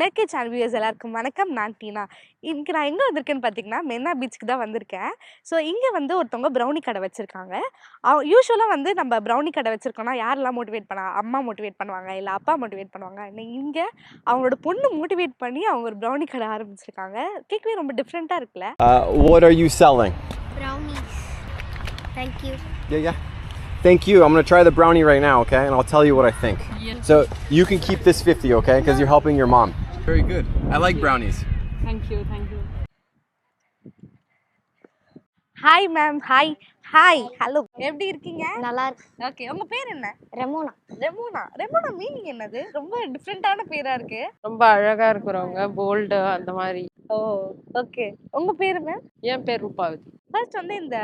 நேக்கே channel viewers எல்லாருக்கும் வணக்கம். நான் டீனா. இன்னைக்கு நான் எங்கே வந்திருக்கேன்னு பார்த்தீங்கன்னா, மெரினா பீச்சுக்கு தான் வந்திருக்கேன். ஸோ இங்கே வந்து ஒருத்தவங்க ப்ரௌனி கடை வச்சிருக்காங்க. யூசுவலாக வந்து நம்ம ப்ரௌனி கடை வச்சிருக்கோம்னா யாரெல்லாம் மோட்டிவேட் பண்ணா? அம்மா மோட்டிவேட் பண்ணுவாங்க, இல்லை அப்பா மோட்டிவேட் பண்ணுவாங்க. இங்கே அவங்களோட பொண்ணு மோட்டிவேட் பண்ணி அவங்க ஒரு ப்ரௌனி கடை ஆரம்பிச்சிருக்காங்க. கேட்கவே ரொம்ப டிஃப்ரெண்ட்டாக இருக்குல்ல? What are you selling? Brownies. Thank you. Yeah. Thank you. I'm going to try the brownie right now, okay? And I'll tell you what I think. Yes. So you can keep this 50, okay? Because you're helping your mom. Very good. I like brownies. Thank you, thank you. Hi ma'am. Hi hi hello, எப்படி இருக்கீங்க? நல்லா இருக்கு. Okay, உங்கள் பேர் என்ன? Ramona. Ramona. Ramona meaning என்னது? ரொம்ப டிஃப்ரெண்ட்டான பேராக இருக்கு. ரொம்ப அழகா இருக்கிறவங்க, போல்டு அந்த மாதிரி. ஓ, ஓகே. உங்க பேரு மேம்? என் பேர் ரூபாவதி. ஃபர்ஸ்ட் வந்து இந்த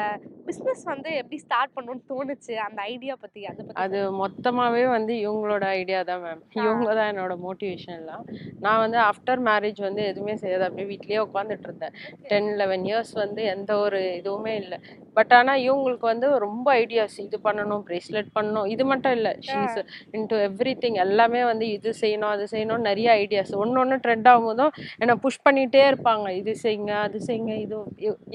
பிசினஸ் வந்து எப்படி ஸ்டார்ட் பண்ணணும்னு தோணுச்சு, அந்த ஐடியா பத்தி அதை பத்தி அது மொத்தமாவே வந்து இவங்களோட ஐடியா தான் மேம். இவங்க தான் என்னோட மோட்டிவேஷன் எல்லாம். நான் வந்து ஆஃப்டர் மேரேஜ் வந்து எதுவுமே செய்யாது, அப்படியே வீட்லயே உட்காந்துட்டு இருந்தேன். 10-11 இயர்ஸ் வந்து எந்த ஒரு இதுவுமே இல்லை. பட் ஆனால் இவங்களுக்கு வந்து ரொம்ப ஐடியாஸ், இது பண்ணணும், பிரேஸ்லெட் பண்ணணும், இது மட்டும் இல்லை, ஷீஸ் இன்டு எவ்ரி திங், எல்லாமே வந்து இது செய்யணும் அது செய்யணும், நிறைய ஐடியாஸ். ஒன்று ட்ரெண்ட் ஆகும்போதும் என்னை புஷ் பண்ணிகிட்டே இருப்பாங்க, இது செய்யுங்க அது செய்யுங்க, இது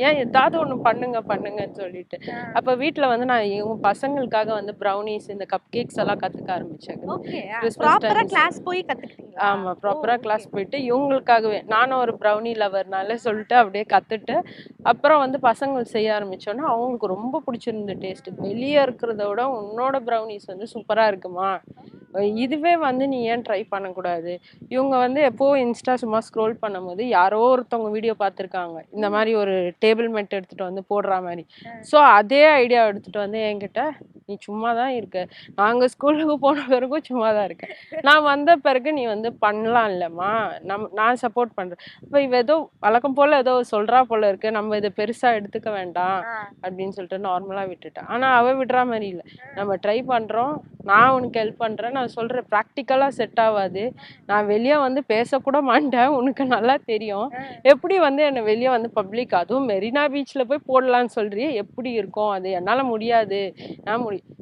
ஏன் ஏதாவது ஒன்று பண்ணுங்கன்னு சொல்லிட்டு. அப்போ வீட்டில் வந்து நான் இவங்க பசங்களுக்காக வந்து ப்ரௌனிஸ், இந்த கப் கேக்ஸ் எல்லாம் கற்றுக்க ஆரம்பிச்சேன். ப்ராப்பரா கிளாஸ் போய் கத்துக்கிட்டீங்களா? ஆமாம், ப்ராப்பராக கிளாஸ் போயிட்டு இவங்களுக்காகவே நானும் ஒரு ப்ரௌனி லவர்னால சொல்லிட்டு அப்படியே கற்றுட்டு அப்புறம் வந்து பசங்கள் செய்ய ஆரம்பித்தோன்னா அவங்களுக்கு ரொம்ப பிடிச்சிருந்த டேஸ்ட்டு. வெளியே இருக்கிறத விட உன்னோட ப்ரௌனிஸ் வந்து சூப்பராக இருக்குமா, இதுவே வந்து நீ ஏன் ட்ரை பண்ணக்கூடாது. இவங்க வந்து எப்போவும் இன்ஸ்டா சும்மா ஸ்க்ரோல் பண்ணும்போது யாரோ ஒருத்தவங்க வீடியோ பார்த்துருக்காங்க, இந்த மாதிரி ஒரு டேபிள் மேட் எடுத்துகிட்டு வந்து போடுற மாதிரி. ஸோ அதே ஐடியா எடுத்துகிட்டு வந்து என்கிட்ட, நீ சும்மா தான் இருக்க, நாங்கள் ஸ்கூலுக்கு போன பிறகும் சும்மா தான் இருக்கேன், நான் வந்த பிறகு நீ வந்து பண்ணலாம் இல்லைம்மா, நான் சப்போர்ட் பண்ணுறேன். இப்போ இவ ஏதோ வழக்கம் போல் ஏதோ சொல்கிறா போல இருக்கு, நம்ம இதை பெருசாக எடுத்துக்க வேண்டாம் அப்படின்னு சொல்லிட்டு நார்மலாக விட்டுட்டேன். ஆனால் அவள் விடுற மாதிரி இல்லை, நம்ம ட்ரை பண்ணுறோம், நான் உனக்கு ஹெல்ப் பண்ணுறேன், நான் சொல்கிறேன் ப்ராக்டிக்கலாக செட் ஆகாது, நான் வெளியே வந்து பேசக்கூட மாட்டேன், உனக்கு நல்லா தெரியும், எப்படி வந்து என்னை வெளியே வந்து பப்ளிக் அதுவும் மெரினா பீச்சில் போய் போடலான்னு சொல்கிறியே, எப்படி இருக்கும் அது, என்னால் முடியாது,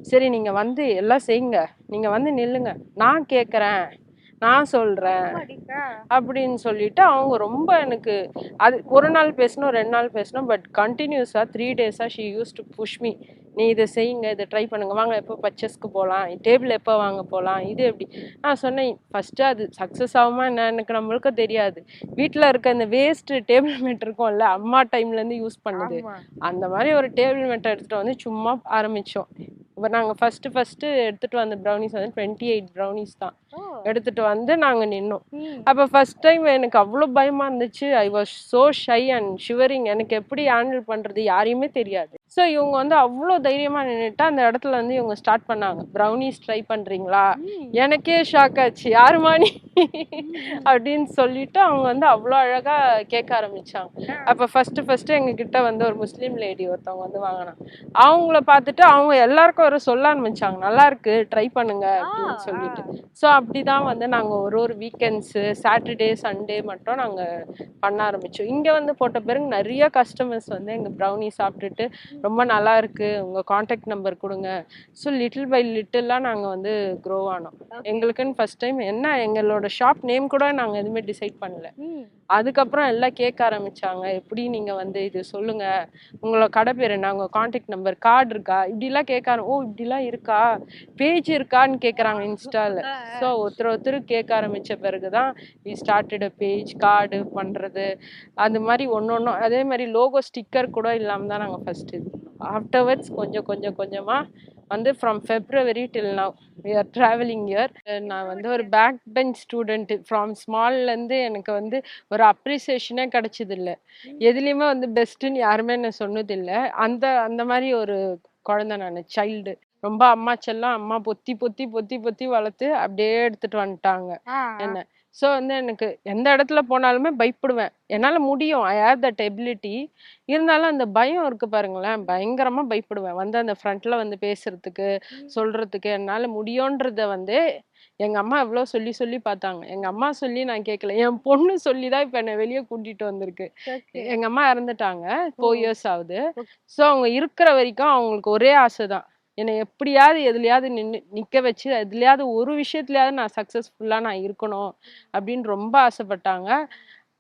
சரி நீங்கள் வந்து எல்லாம் செய்யுங்க, நீங்கள் வந்து நில்லுங்க, நான் கேட்குறேன், நான் சொல்கிறேன் அப்படின்னு சொல்லிட்டு அவங்க ரொம்ப எனக்கு அது ஒரு நாள் பேசணும் 2 நாள் பேசணும், பட் கண்டினியூஸாக 3 டேஸாக she use to push me, நீ இதை செய்யுங்க, இதை ட்ரை பண்ணுங்க, வாங்க எப்போ பர்ச்சேஸ்க்கு போகலாம், டேபிள் எப்போ வாங்க போகலாம், இது எப்படி. நான் சொன்னேன் ஃபஸ்ட்டு அது சக்ஸஸ் ஆகுமா என்ன எனக்கு நம்மளுக்கு தெரியாது, வீட்டில் இருக்க இந்த வேஸ்ட்டு டேபிள் மேட் இருக்கும்ல, அம்மா டைம்லேருந்து யூஸ் பண்ணுது, அந்த மாதிரி ஒரு டேபிள் மேட்டை எடுத்துகிட்டு வந்து சும்மா ஆரம்பித்தோம். இப்போ நாங்கள் ஃபஸ்ட்டு எடுத்துகிட்டு வந்த ப்ரௌனிஸ் வந்து 28 ப்ரௌனிஸ் தான் எடுத்துகிட்டு வந்து நாங்கள் நின்னோம். அப்போ ஃபஸ்ட் டைம் எனக்கு அவ்வளோ பயமாக இருந்துச்சு, I was so shy and shivering, எனக்கு எப்படி ஹேண்டில் பண்ணுறது யாரையுமே தெரியாது. ஸோ இவங்க வந்து அவ்வளோ தைரியமாக நின்றுட்டு அந்த இடத்துல வந்து இவங்க ஸ்டார்ட் பண்ணாங்க, ப்ரௌனிஸ் ட்ரை பண்ணுறீங்களா, எனக்கே ஷாக் ஆச்சு, யாருமா நீ அப்படின்னு சொல்லிட்டு அவங்க வந்து அவ்வளோ அழகாக கேட்க ஆரம்பித்தாங்க. அப்போ ஃபஸ்ட்டு எங்ககிட்ட வந்து ஒரு முஸ்லீம் லேடி ஒருத்தவங்க வந்து வாங்கினாங்க, அவங்கள பார்த்துட்டு அவங்க எல்லாருக்கும் ஒரு சொல்ல ஆரம்பிச்சாங்க, நல்லா இருக்கு ட்ரை பண்ணுங்க அப்படின்னு சொல்லிட்டு. ஸோ அப்படிதான் வந்து நாங்கள் ஒரு வீக்கெண்ட்ஸு சாட்டர்டே சண்டே மட்டும் நாங்கள் பண்ண ஆரம்பித்தோம். இங்கே வந்து போட்ட பிறகு நிறைய கஸ்டமர்ஸ் வந்து எங்கள் ப்ரௌனி சாப்பிட்டுட்டு ரொம்ப நல்லா இருக்கு, உங்கள் காண்டாக்ட் நம்பர் கொடுங்க. ஸோ லிட்டில் பை லிட்டிலாக நாங்கள் வந்து க்ரோ ஆனோம். எங்களுக்குன்னு ஃபர்ஸ்ட் டைம் என்ன எங்களோட ஷாப் நேம் கூட நாங்கள் எதுவுமே டிசைட் பண்ணல. அதுக்கப்புறம் எல்லாம் கேட்க ஆரம்பிச்சாங்க, எப்படி நீங்கள் வந்து இது சொல்லுங்கள், உங்களோட கடை பேர் என்ன, உங்கள் காண்டாக்ட் நம்பர், கார்டு இருக்கா, இப்படிலாம் கேட்க ஓ இப்படிலாம் இருக்கா, பேஜ் இருக்கான்னு கேட்குறாங்க இன்ஸ்டாவில். ஸோ ஒருத்தர் கேட்க ஆரம்பித்த பிறகு தான் we started a page, card பண்ணுறது, அது மாதிரி ஒன்று அதே மாதிரி லோகோ ஸ்டிக்கர் கூட இல்லாமல் தான் நாங்கள் ஃபஸ்ட்டு இது. ஆஃப்டர்வர்ட்ஸ் கொஞ்சமாக வந்து from February till now we are travelling here. நான் வந்து ஒரு பேக் பெஞ்ச் ஸ்டூடெண்ட்டு, ஃப்ரம் ஸ்மால்லேருந்து எனக்கு வந்து ஒரு அப்ரிசியேஷனே கிடச்சதில்லை, எதுலேயுமே வந்து பெஸ்ட்டுன்னு யாருமே என்ன சொன்னதில்லை. அந்த மாதிரி ஒரு குழந்தை நான், சைல்டு. ரொம்ப அம்மா செல்லம், அம்மா பொத்தி வளர்த்து அப்படியே எடுத்துட்டு வந்துட்டாங்க என்ன. ஸோ வந்து எனக்கு எந்த இடத்துல போனாலுமே பயப்படுவேன், என்னால் முடியும், ஐ ஹேவ் தட் எபிலிட்டி, இருந்தாலும் அந்த பயம் இருக்குது பாருங்களேன், பயங்கரமாக பயப்படுவேன். வந்து அந்த ஃப்ரண்ட்டில் வந்து பேசுறதுக்கு சொல்கிறதுக்கு என்னால் முடியுன்றத வந்து எங்கள் அம்மா எவ்வளோ சொல்லி பார்த்தாங்க. எங்கள் அம்மா சொல்லி நான் கேட்கல, என் பொண்ணு சொல்லி தான் இப்போ என்னை வெளியே கூட்டிகிட்டு வந்திருக்கு. எங்கள் அம்மா இறந்துட்டாங்க, 4 இயர்ஸ் ஆகுது. ஸோ அவங்க இருக்கிற வரைக்கும் அவங்களுக்கு ஒரே ஆசை தான், என்னை எப்படியாவது எதுலையாவது நிற்க வச்சு எதுலையாவது ஒரு விஷயத்துலையாவது நான் சக்ஸஸ்ஃபுல்லாக நான் இருக்கணும் அப்படின்னு ரொம்ப ஆசைப்பட்டாங்க.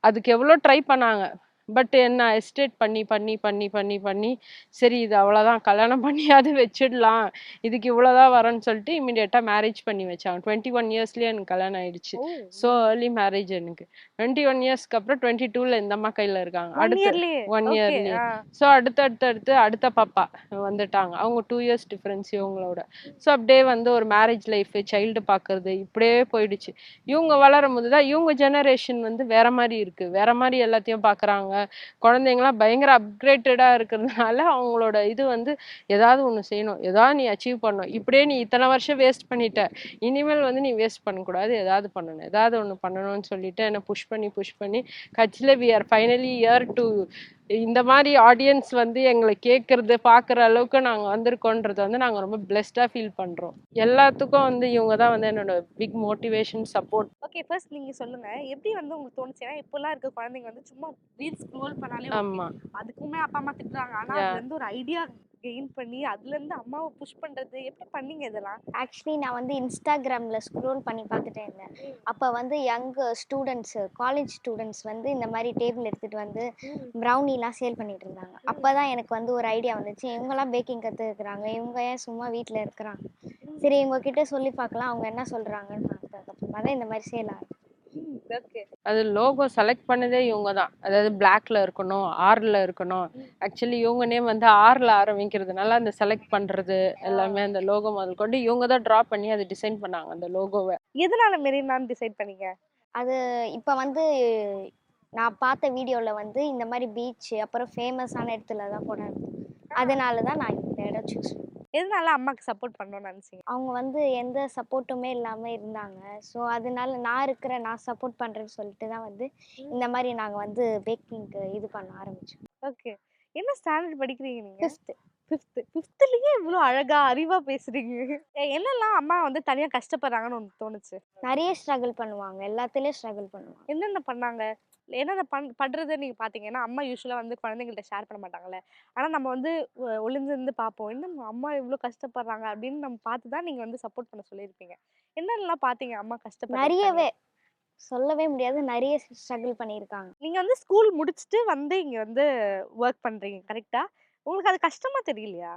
அதுக்கு எவ்வளோ ட்ரை பண்ணாங்க. பட் என்ன எஸ்டேட் பண்ணி பண்ணி பண்ணி பண்ணி பண்ணி சரி இது அவ்வளோதான், கல்யாணம் பண்ணியாவது வச்சிடலாம், இதுக்கு இவ்வளோதான் வரேன்னு சொல்லிட்டு இமீடியட்டாக மேரேஜ் பண்ணி வச்சாங்க. 21 இயர்ஸ்லேயே எனக்கு கல்யாணம் ஆயிடுச்சு. ஸோ ஏர்லி மேரேஜ் எனக்கு. 21 இயர்ஸ்க்கு அப்புறம் 22ல் இந்த அம்மா கையில் இருக்காங்க. அடுத்து 1 இயர்லேயே. ஸோ அடுத்த பாப்பா வந்துட்டாங்க. அவங்க 2 இயர்ஸ் டிஃப்ரென்ஸ் இவங்களோட. ஸோ அப்படியே வந்து ஒரு மேரேஜ் லைஃப், சைல்டு பார்க்கறது இப்படியே போயிடுச்சு. இவங்க வளரும் போது தான் இவங்க ஜெனரேஷன் வந்து வேற மாதிரி இருக்கு, வேற மாதிரி எல்லாத்தையும் பார்க்குறாங்க. குழந்தைங்களாம் பயங்கர அப்கிரேட்டடா இருக்கிறதுனால அவங்களோட இது வந்து ஏதாவது ஒன்று செய்யணும், ஏதாவது நீ அச்சீவ் பண்ணணும், இப்படியே நீ இத்தனை வருஷம் வேஸ்ட் பண்ணிட்ட, இனிமேல் வந்து நீ வேஸ்ட் பண்ணக்கூடாது, ஏதாவது பண்ணணும், ஏதாவது ஒன்று பண்ணணும்னு சொல்லிட்டு என்னை புஷ் பண்ணி கட்சியில் we are finally here to இந்த மாதிரி ஆடியன்ஸ் வந்து எங்களை கேட்கறது பார்க்குற அளவுக்கு நாங்கள் வந்திருக்கோன்றது வந்து நாங்கள் ரொம்ப பிளெஸ்டாக ஃபீல் பண்ணுறோம். எல்லாத்துக்கும் வந்து இவங்க தான் வந்து என்னோட big motivation, support. Okay, first நீங்க சொல்லுங்க, எப்படி வந்து உங்களுக்கு தோணுச்சு? ஏன்னா இப்போலாம் இருக்க குழந்தைங்க வந்து சும்மா ரீல்ஸ் ஸ்க்ரோல் பண்ணாலே ஆமா. அதுக்குமே அப்பா அம்மா திட்டுறாங்க. ஆனா அதுல இருந்து ஒரு ஐடியா கெயின் பண்ணி அதுல இருந்து அம்மாவை புஷ் பண்றது எப்படி பண்ணீங்க இதெல்லாம்? ஆக்சுவலி நான் வந்து இன்ஸ்டாகிராமில் ஸ்க்ரோல் பண்ணி பார்த்துட்டே இருந்தேன். அப்போ வந்து யங் ஸ்டூடெண்ட்ஸு, காலேஜ் ஸ்டூடெண்ட்ஸ் வந்து இந்த மாதிரி டேபிள் எடுத்துகிட்டு வந்து ப்ரௌனிலாம் சேல் பண்ணிட்டு இருந்தாங்க. அப்போ தான் எனக்கு வந்து ஒரு ஐடியா வந்துச்சு, இவங்கெல்லாம் பேக்கிங் கற்றுக்குறாங்க, இவங்க ஏன் சும்மா வீட்டில் இருக்கிறாங்க, சரி இவங்ககிட்ட சொல்லி பார்க்கலாம் அவங்க என்ன சொல்கிறாங்கன்னு பார்த்ததுக்கப்புறமா தான் இந்த மாதிரி சேல் ஆகும். அது லோகோ செலக்ட் பண்ணதே இவங்க தான். அதாவது பிளாக்ல இருக்கணும், ஆர்ல இருக்கணும். ஆக்சுவலி இவங்க நேம் வந்து ஆர்ல ஆரம்பிக்கிறதுனால அந்த செலக்ட் பண்றது எல்லாமே அந்த லோகோ முதல் கொண்டு இவங்க தான் ட்ரா பண்ணி அதை டிசைன் பண்ணாங்க அந்த லோகோவை. எதனால மெரினான்னு டிசைட் பண்ணீங்க? அது இப்போ வந்து நான் பார்த்த வீடியோவில் வந்து இந்த மாதிரி பீச் அப்புறம் ஃபேமஸான இடத்துல தான் போனாங்க. அதனால தான் நான் இந்த இடம் சூஸ் பண்ணேன். எதனால அம்மாக்கு சப்போர்ட் பண்ணணும்னு நினைச்சீங்க? அவங்க வந்து எந்த சப்போர்ட்டுமே இல்லாமல் இருந்தாங்க. ஸோ அதனால நான் சப்போர்ட் பண்ணுறேன்னு சொல்லிட்டு தான் வந்து இந்த மாதிரி நாங்கள் வந்து பேக்கிங்க்கு இது பண்ண ஆரம்பித்தோம். ஓகே, என்ன ஸ்டாண்டர்ட் படிக்கிறீங்க நீங்க? 5th. ஃபிஃப்த்லயே இவ்வளோ அழகா அறிவா பேசுறீங்க. என்னெல்லாம் அம்மா வந்து தனியா கஷ்டப்படுறாங்கன்னு உங்களுக்கு தோணுச்சு? நிறைய ஸ்ட்ரகிள் பண்ணுவாங்க, எல்லாத்துலேயும் ஸ்ட்ரகிள் பண்ணுவாங்க. என்னென்ன பண்ணாங்க? என்னென்ன பண்றதை நீங்க பாத்தீங்கன்னா, அம்மா யூஸ்வலா வந்து குழந்தைங்கள்ட்ட ஷேர் பண்ண மாட்டாங்கல்ல. ஆனா நம்ம வந்து ஒளிஞ்சிருந்து பார்ப்போம். என்ன அம்மா இவ்ளோ கஷ்டப்படுறாங்க அப்படின்னு நம்ம பார்த்து தான் நீங்க வந்து சப்போர்ட் பண்ண சொல்லியிருப்பீங்க. என்னென்னலாம் பார்த்தீங்க அம்மா கஷ்டப்படுறது? நிறையவே சொல்லவே முடியாது, நிறைய ஸ்ட்ரகிள் பண்ணியிருக்காங்க. நீங்க வந்து ஸ்கூல் முடிச்சுட்டு வந்து இங்க வந்து ஒர்க் பண்றீங்க கரெக்ட்டா? உங்களுக்கு அது கஷ்டமா தெரியலையா?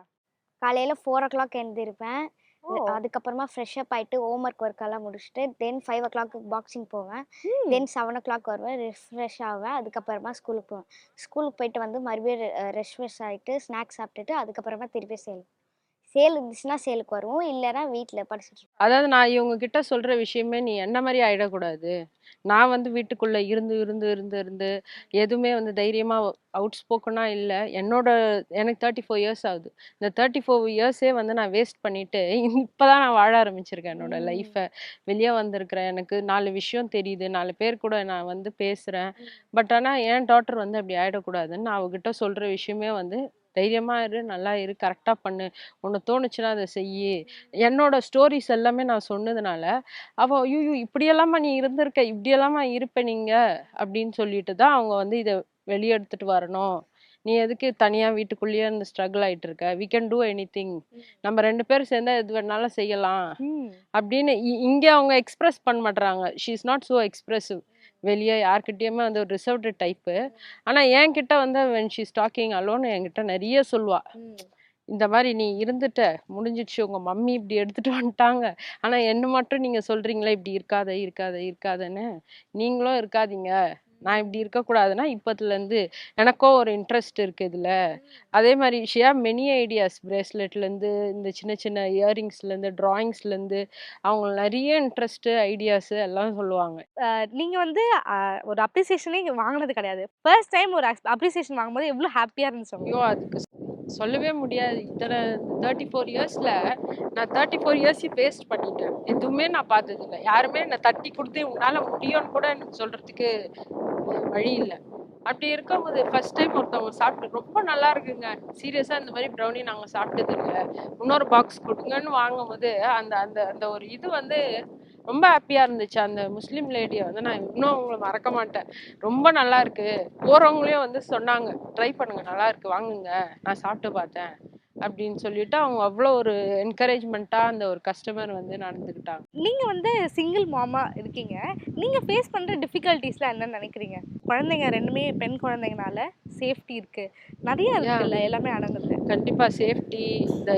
காலையில் 4 o'clock எழுந்திருப்பேன். ஓ! அதுக்கப்புறமா ஃப்ரெஷ் அப் ஆகிட்டு ஒர்க் எல்லாம் முடிச்சுட்டு தென் 5 o'clock பாக்ஸிங் போவேன். ம். தென் 7 o'clock வருவேன், ரெஃப்ரெஷ் ஆவேன். அதுக்கப்புறமா ஸ்கூலுக்கு போவேன். ஸ்கூலுக்கு போயிட்டு வந்து மறுபடியும் ரெஃப்ரெஷ் ஆகிட்டு ஸ்நாக்ஸ் சாப்பிட்டுட்டு அதுக்கப்புறமா திருப்பி சேல் இருந்துச்சுன்னா சேலுக்கு வருவோம், இல்லைன்னா வீட்டில் படிச்சுட்டு இருப்போம். அதாவது நான் இவங்க கிட்ட சொல்ற விஷயமே நீ என்ன மாதிரி ஆயிடக்கூடாது. நான் வந்து வீட்டுக்குள்ள இருந்து எதுவுமே வந்து தைரியமா அவுட் ஸ்போக்கனா இல்லை. எனக்கு 34 இயர்ஸ் ஆகுது. இந்த 34 இயர்ஸே வந்து நான் வேஸ்ட் பண்ணிட்டு இப்பதான் நான் வாழ ஆரம்பிச்சிருக்கேன் என்னோட லைஃப்பை. வெளியே வந்திருக்கிறேன், எனக்கு 4 விஷயம் தெரியுது, 4 பேர் கூட நான் வந்து பேசுறேன். பட் ஆனா என் டாட்டர் வந்து அப்படி ஆயிடக்கூடாதுன்னு நான் அவகிட்ட சொல்ற விஷயமே வந்து தைரியமா இரு, நல்லா இரு, கரெக்டா பண்ணு, உன்னை தோணுச்சுன்னா அதை செய்யி. என்னோட ஸ்டோரிஸ் எல்லாமே நான் சொன்னதுனால அவ ஐயோ இப்படியெல்லாமா நீ இருந்திருக்க, இப்படியெல்லாமா இருப்ப நீங்க அப்படின்னு சொல்லிட்டு தான் அவங்க வந்து இதை வெளியே எடுத்துட்டு வரணும். நீ எதுக்கு தனியா வீட்டுக்குள்ளேயே இருந்து ஸ்ட்ரகிள் ஆயிட்டு இருக்க, வி கேன் டூ எனிதிங், நம்ம 2 பேரும் சேர்ந்தா எது வேணாலும் செய்யலாம் அப்படின்னு இங்க அவங்க எக்ஸ்பிரஸ் பண்ண மாட்டாங்க. She is not so expressive. வெளியே யார்கிட்டயுமே வந்து ஒரு ரிசர்வ்டு டைப்பு. ஆனா என்கிட்ட வந்து when she is talking alone என்கிட்ட நிறைய சொல்லுவா. இந்த மாதிரி நீ இருந்துட்ட, முடிஞ்சிடுச்சு, உங்க மம்மி இப்படி எடுத்துட்டு வந்துட்டாங்க, ஆனா என்ன மட்டும் நீங்க சொல்றீங்களே இப்படி இருக்காதன்னு, நீங்களும் இருக்காதீங்க, நான் இப்படி இருக்கக்கூடாதுன்னா இப்பத்துல இருந்து எனக்கும் ஒரு இன்ட்ரெஸ்ட் இருக்கு இதுல. அதே மாதிரி ஷியா மெனி ஐடியாஸ், பிரேஸ்லெட்ல இருந்து இந்த சின்ன சின்ன இயரிங்ஸ்ல இருந்து டிராயிங்ஸ்ல இருந்து அவங்க நிறைய இன்ட்ரெஸ்ட் ஐடியாஸ் எல்லாம் சொல்லுவாங்க. நீங்க வந்து ஒரு அப்ரிசியேஷனே வாங்கினது கிடையாது. ஃபர்ஸ்ட் டைம் ஒரு அப்ரிசியேஷன் வாங்கும்போது எவ்வளவு ஹாப்பியா இருந்துச்சு உங்களுக்கு? ஐயோ அதுக்கு சொல்லவே முடியாது. இத்தனை 34 இயர்ஸ்ல நான் 34 இயர்ஸையும் வேஸ்ட் பண்ணிட்டேன். எதுவுமே நான் பார்த்தது இல்லை. யாருமே என்னை தட்டி கொடுத்து உன்னால முடியும்னு கூட எனக்கு சொல்றதுக்கு வழி இல்லை. அப்படி இருக்கும்போது ஃபர்ஸ்ட் டைம் ஒருத்தவங்க சாப்பிட்டு ரொம்ப நல்லா இருக்குங்க, சீரியஸா இந்த மாதிரி ப்ரௌனி நாங்க சாப்பிட்டது இல்லை, இன்னொரு பாக்ஸ் கொடுங்கன்னு வாங்கும்போது அந்த அந்த அந்த ஒரு இது வந்து ரொம்ப ஹாப்பியா இருந்துச்சு. அந்த முஸ்லீம் லேடியை வந்து நான் இன்னும் அவங்கள மறக்க மாட்டேன். ரொம்ப நல்லா இருக்கு, போறவங்களையும் வந்து சொன்னாங்க ட்ரை பண்ணுங்க, நல்லா இருக்கு, வாங்குங்க, நான் சாப்பிட்டு பார்த்தேன் அப்படின்னு சொல்லிட்டு அவங்க அவ்வளோ ஒரு என்கரேஜ்மெண்ட்டாக அந்த ஒரு கஸ்டமர் வந்து நடந்துக்கிட்டாங்க. நீங்க வந்து சிங்கிள் மாமா இருக்கீங்க. நீங்க ஃபேஸ் பண்ற டிஃபிகல்டீஸ்லாம் என்னன்னு நினைக்கிறீங்க? குழந்தைங்க 2மே பெண் குழந்தைங்கனால சேஃப்டி இருக்கு. நெறைய இருக்குல்ல, எல்லாமே அடங்குது. கண்டிப்பா சேஃப்டி,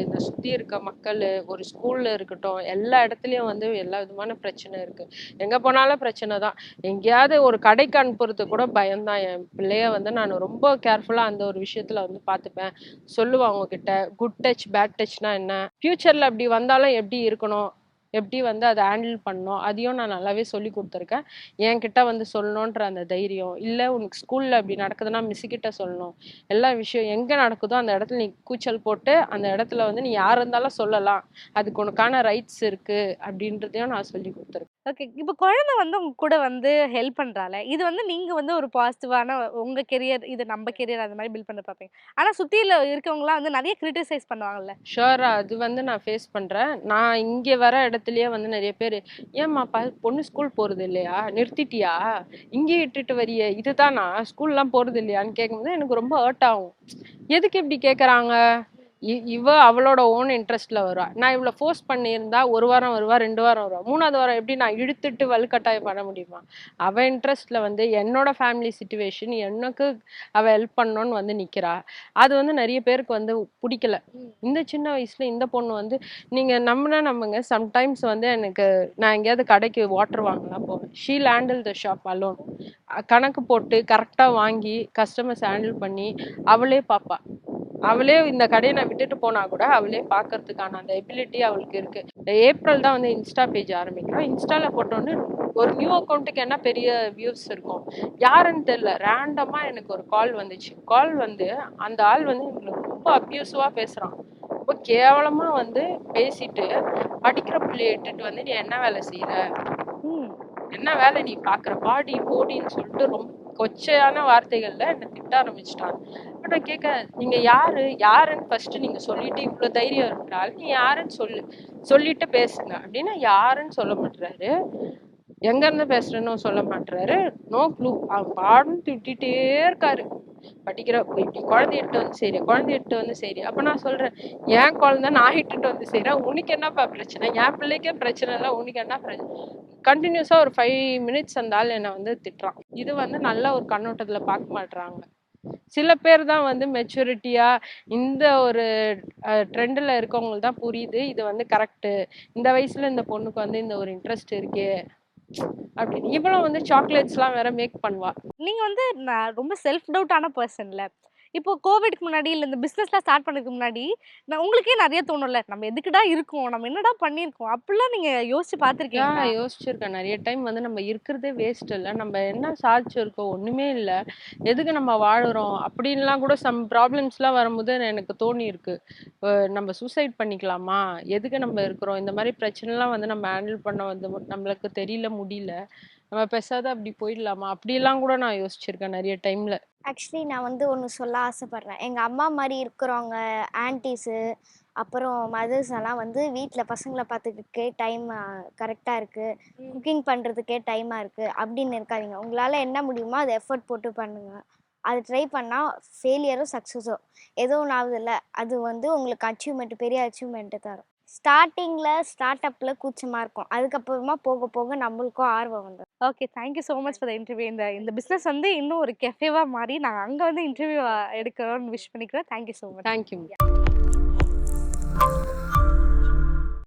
இந்த சுத்தி இருக்க மக்கள், ஒரு ஸ்கூல்ல இருக்கட்டும், எல்லா இடத்துலயும் வந்து எல்லா விதமான பிரச்சனை இருக்கு. எங்க போனாலும் பிரச்சனை தான். எங்கேயாவது ஒரு கடைக்கு அனுப்புறது கூட பயம்தான். என் பிள்ளைய வந்து நான் ரொம்ப கேர்ஃபுல்லா அந்த ஒரு விஷயத்துல வந்து பார்த்துப்பேன். சொல்லுவேன் அவங்க கிட்ட குட் டச் பேட் டச்னா என்ன, ஃபியூச்சர்ல அப்படி வந்தாலும் எப்படி இருக்கணும், எப்படி வந்து அதை ஹேண்டில் பண்ணணும், அதையும் நான் நல்லாவே சொல்லி கொடுத்துருக்கேன். என்கிட்ட வந்து சொல்லணுன்ற அந்த தைரியம் இல்லை. உனக்கு ஸ்கூல்ல அப்படி நடக்குதுன்னா மிஸ்ஸுக்கிட்ட சொல்லணும். எல்லா விஷயம் எங்க நடக்குதோ அந்த இடத்துல நீ கூச்சல் போட்டு அந்த இடத்துல வந்து நீ யார் இருந்தாலும் சொல்லலாம், அதுக்கு உனக்கான ரைட்ஸ் இருக்கு அப்படின்றதையும் நான் சொல்லி கொடுத்துருக்கேன். ஓகே. இப்போ குழந்தை வந்து உங்க கூட வந்து ஹெல்ப் பண்றால, இது வந்து நீங்க வந்து ஒரு பாசிட்டிவான உங்க கெரியர், இது நம்ம கெரியர் அந்த மாரி பில்ட் பண்ண பார்ப்பீங்க. ஆனா சுத்தில இருக்கவங்கலாம் வந்து நெறைய கிரிட்டிசைஸ் பண்ணுவாங்கல்ல. ஷுவரா அது வந்து நான் ஃபேஸ் பண்றேன். நான் இங்க வர இடத்துலயே வந்து நிறைய பேர், ஏம்மா பொண்ணு ஸ்கூல் போறது இல்லையா, நிறுத்திட்டியா, இங்கேயே இட்டுட்டு வரியே, இதுதானா ஸ்கூல்லாம் போறது இல்லையான்னு கேட்கும்போது எனக்கு ரொம்ப ஹர்ட் ஆகும். எதுக்கு இப்படி கேட்குறாங்க? இவ அவளோட ஓன் இன்ட்ரெஸ்ட்ல வருவா. நான் இவளை ஃபோர்ஸ் பண்ணியிருந்தா 1 வாரம் வருவா, 2 வாரம் வருவா, 3வது வாரம் எப்படி நான் இழுத்துட்டு வலுக்கட்டாயம் பண்ண முடியுமா? அவ இன்ட்ரெஸ்ட்ல வந்து என்னோட ஃபேமிலி சுச்சுவேஷன், எனக்கு அவ ஹெல்ப் பண்ணணும்னு வந்து நிக்கிறா. அது வந்து நிறைய பேருக்கு வந்து பிடிக்கல. இந்த சின்ன வயசுல இந்த பொண்ணு வந்து, நீங்க நம்புங்க, சம்டைம்ஸ் வந்து எனக்கு நான் எங்கேயாவது கடைக்கு வாட்டர் வாங்கலாம் போவேன். Sheel handle the shop alone. கணக்கு போட்டு கரெக்டா வாங்கி கஸ்டமர்ஸ் ஹேண்டில் பண்ணி அவளே பாப்பா. அவளே இந்த கடையை நான் விட்டுட்டு போனா கூட அவளே பாக்குறதுக்கான அந்த எபிலிட்டி அவளுக்கு இருக்கு. ஏப்ரல் தான் வந்து இன்ஸ்டா பேஜ் ஆரம்பிக்கிறோம். இன்ஸ்டால போட்டோன்னு ஒரு நியூ அக்கௌண்ட்டுக்கு என்ன பெரிய வியூஸ் இருக்கும், யாருன்னு தெரியல, ரேண்டமா எனக்கு ஒரு கால் வந்துச்சு. கால் வந்து அந்த ஆள் வந்து எங்களுக்கு ரொம்ப அப்யூசிவா பேசுறான். ரொம்ப கேவலமா வந்து பேசிட்டு, படிக்கிற பிள்ளைய இட்டுட்டு வந்து நீ என்ன வேலை செய்யற, என்ன வேலை நீ பாக்குற, பாடி போடின்னு சொல்லிட்டு ரொம்ப கொச்சையான வார்த்தைகள்ல என்ன திட்ட ஆரம்பிச்சிட்டாங்க. பட் நான் கேட்க, நீங்க யாருன்னு ஃபர்ஸ்ட் நீங்க சொல்லிட்டு, இவ்வளவு தைரியம் இருக்கிறாள், நீ யாருன்னு சொல்லிட்டு பேசுங்க அப்படின்னா யாருன்னு சொல்ல மாட்டாரு. எங்க இருந்து பேசுறேன்னு சொல்ல மாட்டாரு. No clue. அவங்க பாடுன்னு திட்டிகிட்டே இருக்காரு. படிக்கிற இப்படி குழந்தை இட்டு வந்து சரி, குழந்தை இட்டு வந்து சரி. அப்ப நான் சொல்றேன், என் குழந்தை நான் இட்டுட்டு வந்து செய்யறேன், உனக்கு என்னப்பா பிரச்சனை, என் பிள்ளைக்கே பிரச்சனை இல்லை, உனக்கு என்ன பிரச்சனை. கண்டினியூஸா ஒரு 5 மினிட்ஸ் அந்த ஆள் என்னை வந்து திட்டுறான். இது வந்து நல்ல ஒரு கண்ணோட்டத்துல பார்க்க மாட்றாங்க. சில பேர் தான் வந்து மெச்சூரிட்டியா இந்த ஒரு ட்ரெண்ட்ல இருக்கவங்களுக்கு தான் புரியுது இது வந்து கரெக்ட், இந்த வயசுல இந்த பொண்ணுக்கு வந்து இந்த ஒரு இன்ட்ரெஸ்ட் இருக்கே அப்படின்னு. இவளும் வந்து சாக்லேட்ஸ்லாம் வேற மேக் பண்ணுவா. நீங்க வந்து ரொம்ப செல்ஃப் டவுட்டான பர்சன்ல. இப்போ கோவிட்க்கு முன்னாடி இல்ல இந்த பிசினஸ்லாம் ஸ்டார்ட் பண்ணதுக்கு முன்னாடி உங்களுக்கே நெறைய தோணும்ல, நம்ம எதுக்குடா இருக்கோம், நம்ம என்னடா பண்ணியிருக்கோம், அப்படிலாம் நீங்க யோசிச்சு பார்த்துருக்கீங்களா? யோசிச்சிருக்கேன் நிறைய டைம். வந்து நம்ம இருக்கிறதே வேஸ்ட் இல்லை, நம்ம என்ன சாதிச்சிருக்கோம், ஒண்ணுமே இல்லை, எதுக்கு நம்ம வாழுறோம் அப்படின்லாம் கூட சம் ப்ராப்ளம்ஸ்லாம் வரும்போது எனக்கு தோணி இருக்கு. நம்ம சூசைட் பண்ணிக்கலாமா, எதுக்கு நம்ம இருக்கிறோம், இந்த மாதிரி பிரச்சனைலாம் வந்து நம்ம ஹேண்டில் பண்ண வந்து நம்மளுக்கு தெரியல, முடியல, நம்ம பேசாத அப்படி போயிடலாமா, அப்படிலாம் கூட நான் யோசிச்சிருக்கேன் நிறைய டைம்ல. ஆக்சுவலி நான் வந்து ஒன்று சொல்ல ஆசைப்பட்றேன். எங்கள் அம்மா மாதிரி இருக்கிறவங்க ஆன்ட்டிஸு, அப்புறம் மதர்ஸ் எல்லாம் வந்து வீட்டில் பசங்களை பார்த்துக்கிறதுக்கே டைம் கரெக்டாக இருக்குது, குக்கிங் பண்ணுறதுக்கே டைமாக இருக்குது அப்படின்னு இருக்காதீங்க. உங்களால் என்ன முடியுமோ அதை எஃபர்ட் போட்டு பண்ணுங்கள். அது ட்ரை பண்ணால் ஃபெயிலியரோ சக்ஸஸோ ஏதோ ஒன்று ஆகுதுல்ல, அது வந்து உங்களுக்கு அச்சீவ்மெண்ட், பெரிய அச்சீவ்மெண்ட்டு தரும். ஸ்டார்ட் அப்பில் கூச்சமாக இருக்கும், அதுக்கப்புறமா போக போக நம்மளுக்கும் ஆர்வம் வந்துடும். Okay. Thank you so much for the interview. இந்த பிசினஸ் வந்து இன்னும் ஒரு கெஃபேவா மாறி நாங்க அங்க வந்து இன்டர்வியூ எடுக்கணும்னு விஷ் பண்ணிக்கிறோம். Thank you so much. Thank you.